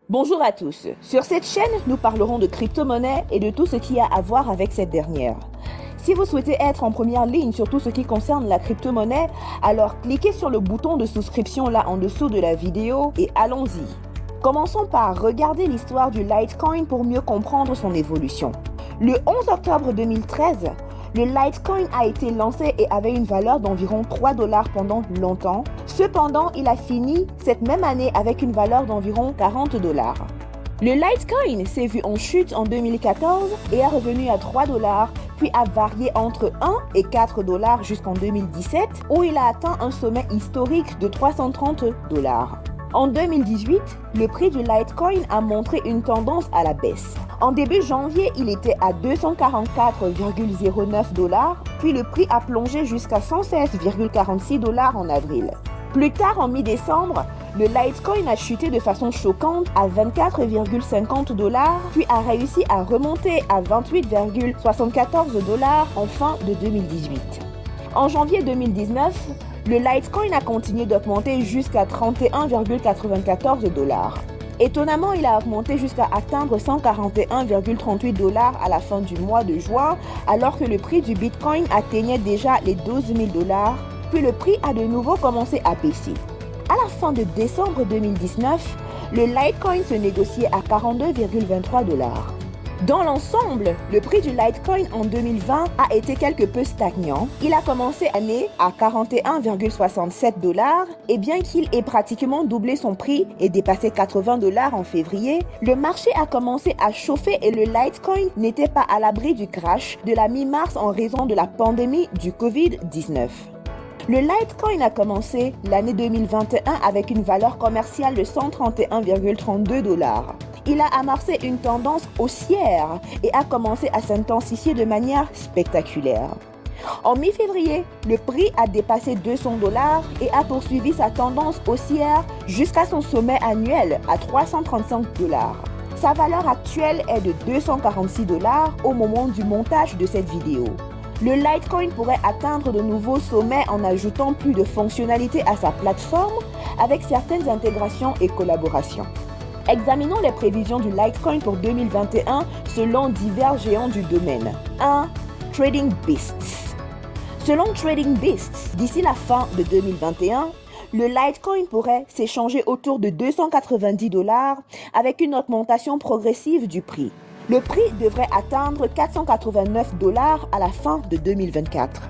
Bonjour à tous. Sur cette chaîne, nous parlerons de crypto-monnaie et de tout ce qui a à voir avec cette dernière. Si vous souhaitez être en première ligne sur tout ce qui concerne la crypto-monnaie, alors cliquez sur le bouton de souscription là en dessous de la vidéo et allons-y. Commençons par regarder l'histoire du Litecoin pour mieux comprendre son évolution. Le 11 octobre 2013, le Litecoin a été lancé et avait une valeur d'environ 3 $ pendant longtemps. Cependant, il a fini cette même année avec une valeur d'environ 40 $. Le Litecoin s'est vu en chute en 2014 et est revenu à 3 $, puis a varié entre 1 et 4 $ jusqu'en 2017 où il a atteint un sommet historique de 330 $. En 2018, le prix du Litecoin a montré une tendance à la baisse. En début janvier, il était à 244,09 $, puis le prix a plongé jusqu'à 116,46 $ en avril. Plus tard, en mi-décembre, le Litecoin a chuté de façon choquante à 24,50 $, puis a réussi à remonter à 28,74 $ en fin de 2018. En janvier 2019, le Litecoin a continué d'augmenter jusqu'à 31,94 $. Étonnamment, il a augmenté jusqu'à atteindre 141,38 $ à la fin du mois de juin, alors que le prix du Bitcoin atteignait déjà les 12 000 $, puis le prix a de nouveau commencé à baisser. À la fin de décembre 2019, le Litecoin se négociait à 42,23 $. Dans l'ensemble, le prix du Litecoin en 2020 a été quelque peu stagnant. Il a commencé l'année à 41,67 $, et bien qu'il ait pratiquement doublé son prix et dépassé 80 $ en février, le marché a commencé à chauffer et le Litecoin n'était pas à l'abri du crash de la mi-mars en raison de la pandémie du Covid-19. Le Litecoin a commencé l'année 2021 avec une valeur commerciale de 131,32 $. Il a amorcé une tendance haussière et a commencé à s'intensifier de manière spectaculaire. En mi-février, le prix a dépassé 200 $ et a poursuivi sa tendance haussière jusqu'à son sommet annuel à 335 $. Sa valeur actuelle est de 246 $ au moment du montage de cette vidéo. Le Litecoin pourrait atteindre de nouveaux sommets en ajoutant plus de fonctionnalités à sa plateforme avec certaines intégrations et collaborations. Examinons les prévisions du Litecoin pour 2021 selon divers géants du domaine. 1. Trading Beasts. Selon Trading Beasts, d'ici la fin de 2021, le Litecoin pourrait s'échanger autour de 290 $ avec une augmentation progressive du prix. Le prix devrait atteindre 489 $ à la fin de 2024.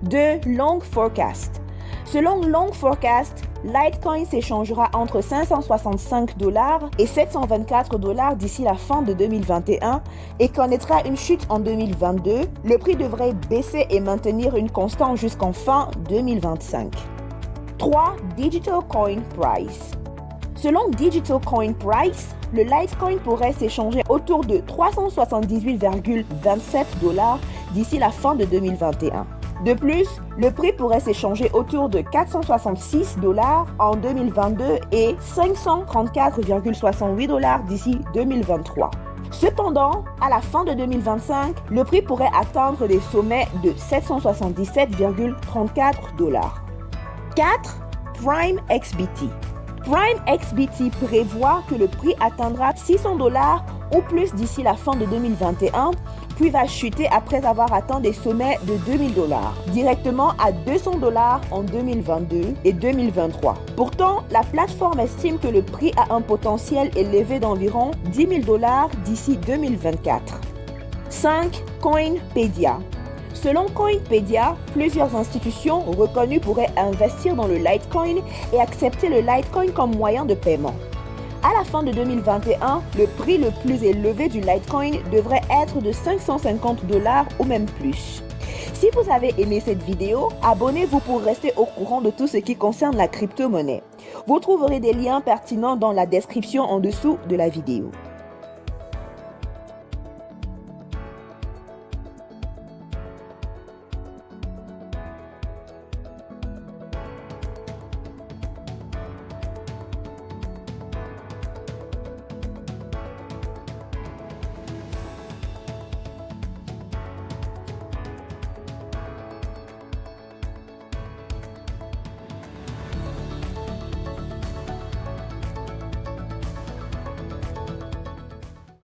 2. Long Forecast. Selon Long Forecast, Litecoin s'échangera entre 565 $ et 724 $ d'ici la fin de 2021 et connaîtra une chute en 2022. Le prix devrait baisser et maintenir une constante jusqu'en fin 2025. 3. Digital Coin Price. Selon Digital Coin Price, le Litecoin pourrait s'échanger autour de 378,27 $ d'ici la fin de 2021. De plus, le prix pourrait s'échanger autour de 466 $ en 2022 et 534,68 $ d'ici 2023. Cependant, à la fin de 2025, le prix pourrait atteindre des sommets de 777,34 $. 4. Prime XBT. Prime XBT prévoit que le prix atteindra 600 $ ou plus d'ici la fin de 2021, puis va chuter après avoir atteint des sommets de 2000 $, directement à 200 $ en 2022 et 2023. Pourtant, la plateforme estime que le prix a un potentiel élevé d'environ 10 000 $ d'ici 2024. 5. Coinpedia. Selon Coinpedia, plusieurs institutions reconnues pourraient investir dans le Litecoin et accepter le Litecoin comme moyen de paiement. À la fin de 2021, le prix le plus élevé du Litecoin devrait être de 550 $ ou même plus. Si vous avez aimé cette vidéo, abonnez-vous pour rester au courant de tout ce qui concerne la crypto-monnaie. Vous trouverez des liens pertinents dans la description en dessous de la vidéo.